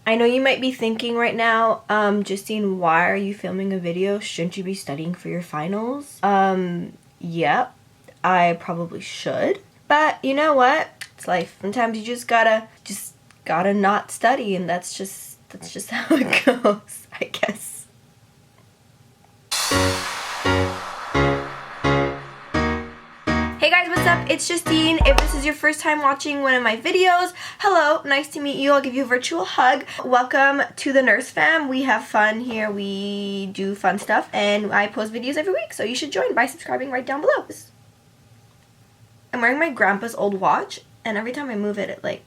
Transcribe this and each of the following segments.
I know you might be thinking right now, Justine, why are you filming a video? Shouldn't you be studying for your finals? Yep, I probably should. But you know what? It's life. Sometimes you just gotta not study, and that's just how it goes, I guess. Hey guys, what's up? It's Justine. If this is your first time watching one of my videos, hello, nice to meet you. I'll give you a virtual hug. Welcome to the Nurse Fam. We have fun here. We do fun stuff, and I post videos every week, so you should join by subscribing right down below. I'm wearing my grandpa's old watch, and every time I move it, it like,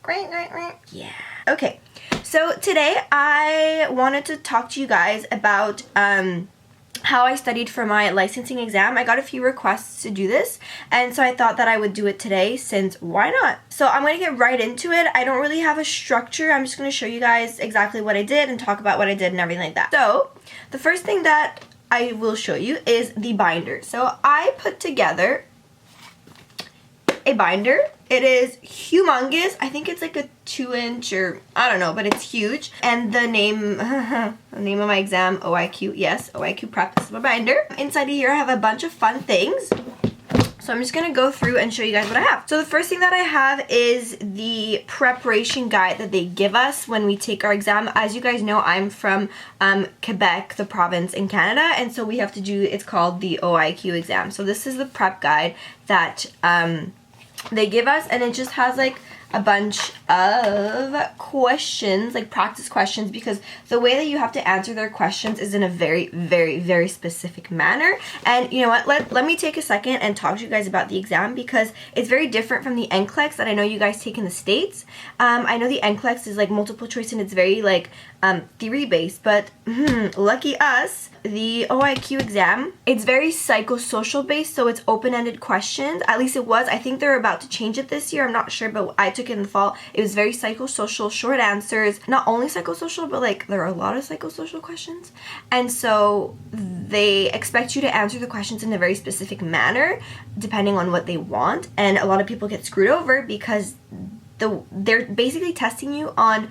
yeah. Okay, so today I wanted to talk to you guys about how I studied for my licensing exam. I got a few requests to do this, and so I thought that I would do it today, since why not? So I'm going to get right into it. I don't really have a structure. I'm just going to show you guys exactly what I did and talk about what I did and everything like that. So the first thing that I will show you is the binder. So I put together a binder. It is humongous. I think it's like a 2-inch, or I don't know, but it's huge. And the name, the name of my exam, OIQ, yes, OIQ Prep. This is my binder. Inside of here I have a bunch of fun things. So I'm just gonna go through and show you guys what I have. So the first thing that I have is the preparation guide that they give us when we take our exam. As you guys know, I'm from Quebec, the province in Canada, and so we have to do, it's called the OIQ exam. So this is the prep guide that they give us, and it just has like a bunch of questions, like practice questions, because the way that you have to answer their questions is in a very, very, very specific manner. And you know what, let me take a second and talk to you guys about the exam, because it's very different from the NCLEX that I know you guys take in the States. I know the NCLEX is like multiple choice and it's very like theory based, but lucky us, the OIQ exam, it's very psychosocial based, so it's open-ended questions. At least it was. I think they're about to change it this year. I'm not sure, but I took it in the fall. It was very psychosocial, short answers. Not only psychosocial, but like there are a lot of psychosocial questions. And so they expect you to answer the questions in a very specific manner, depending on what they want. And a lot of people get screwed over because they're basically testing you on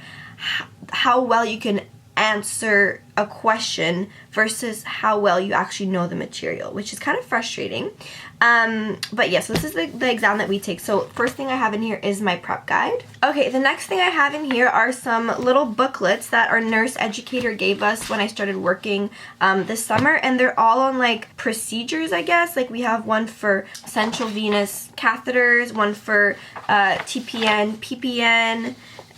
how well you can answer a question versus how well you actually know the material, which is kind of frustrating. But yes, this is the exam that we take. So first thing I have in here is my prep guide. Okay, the next thing I have in here are some little booklets that our nurse educator gave us when I started working this summer, and they're all on like procedures, I guess. Like we have one for central venous catheters, one for TPN, PPN.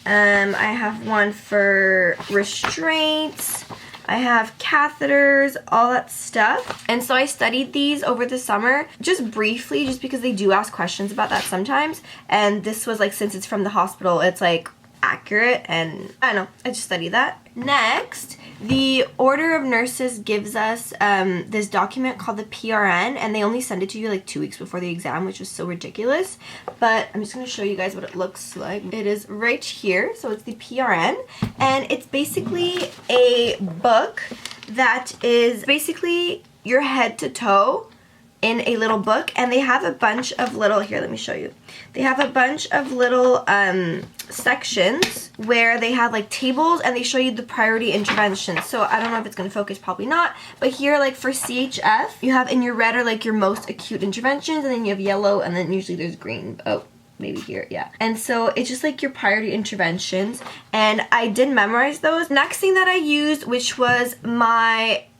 I have one for restraints, I have catheters, all that stuff. And so I studied these over the summer, just briefly, just because they do ask questions about that sometimes. And this was like, since it's from the hospital, it's like accurate, and I don't know, I just studied that. Next, the Order of Nurses gives us this document called the PRN, and they only send it to you like 2 weeks before the exam, which is so ridiculous. But I'm just going to show you guys what it looks like. It is right here. So it's the PRN, and it's basically a book that is basically your head to toe in a little book, and they have a bunch of little, here, let me show you. They have a bunch of little sections where they have like tables, and they show you the priority interventions. So I don't know if it's going to focus, probably not, but here, like for CHF, you have in your red are like your most acute interventions, and then you have yellow, and then usually there's green. Oh, maybe here, yeah. And so it's just like your priority interventions, and I did memorize those. Next thing that I used, which was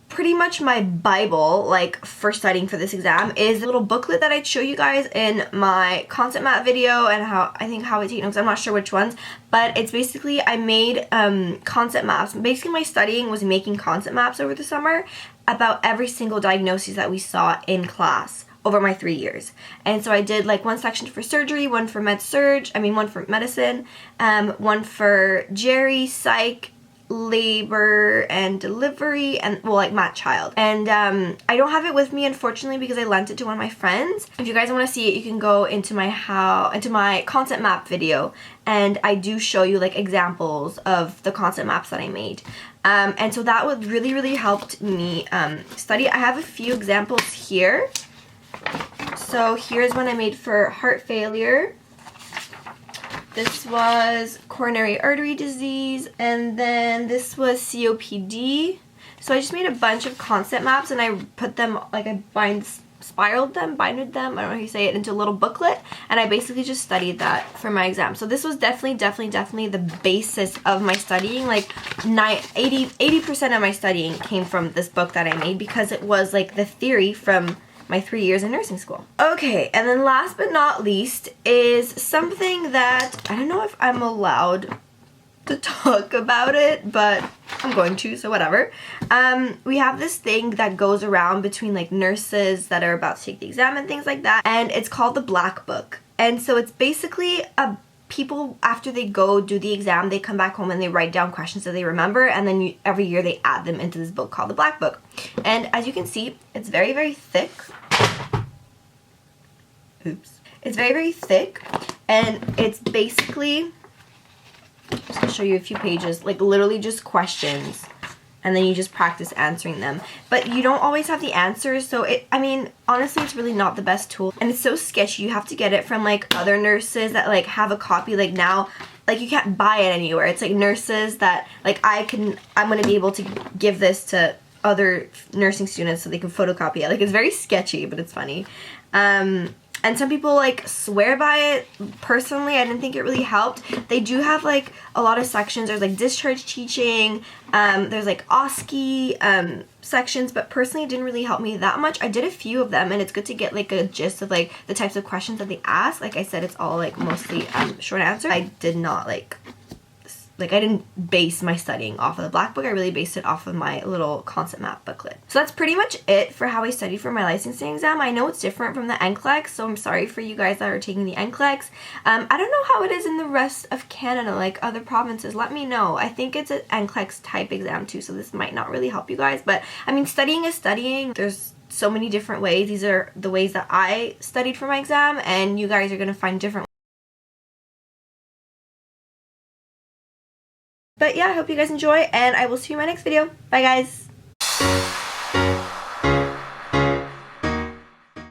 pretty much my Bible, like for studying for this exam, is a little booklet that I'd show you guys in my concept map video, and how I take notes. I'm not sure which ones, but it's basically, I made concept maps. Basically my studying was making concept maps over the summer about every single diagnosis that we saw in class over my 3 years. And so I did like one section for surgery, one for one for medicine, one for Jerry, psych, labor and delivery, and well, like Matt Child. And I don't have it with me, unfortunately, because I lent it to one of my friends. If you guys want to see it, you can go into my concept map video, and I do show you like examples of the concept maps that I made. And so that would really helped me study. I have a few examples here. So here's one I made for heart failure. This was coronary artery disease, and then this was COPD. So I just made a bunch of concept maps and I put them, like I binded them, I don't know how you say it, into a little booklet, and I basically just studied that for my exam. So this was definitely the basis of my studying. Like 80% of my studying came from this book that I made because it was like the theory from my 3 years in nursing school. Okay, and then last but not least is something that I don't know if I'm allowed to talk about it, but I'm going to, so whatever. We have this thing that goes around between like nurses that are about to take the exam and things like that, and it's called the Black Book. And so it's basically people, after they go do the exam, they come back home and they write down questions that they remember, and then every year they add them into this book called the Black Book. And as you can see, it's very, very thick. Oops. It's very, very thick, and it's basically, just to show you a few pages, like literally just questions, and then you just practice answering them. But you don't always have the answers, so I mean, honestly, it's really not the best tool, and it's so sketchy. You have to get it from like other nurses that like have a copy. Like now, like you can't buy it anywhere. It's like nurses that like I'm gonna be able to give this to other nursing students so they can photocopy it. Like it's very sketchy, but it's funny. And some people like swear by it. Personally, I didn't think it really helped. They do have like a lot of sections. There's like discharge teaching, there's like OSCE sections, but personally it didn't really help me that much. I did a few of them, and it's good to get like a gist of like the types of questions that they ask. Like I said, it's all like mostly short answers. I did not like I didn't base my studying off of the Black Book. I really based it off of my little concept map booklet. So that's pretty much it for how I studied for my licensing exam. I know it's different from the NCLEX, so I'm sorry for you guys that are taking the NCLEX. I don't know how it is in the rest of Canada, like other provinces. Let me know. I think it's an NCLEX type exam too, so this might not really help you guys. But I mean, studying is studying. There's so many different ways. These are the ways that I studied for my exam, and you guys are going to find different. But yeah, I hope you guys enjoy, and I will see you in my next video. Bye, guys.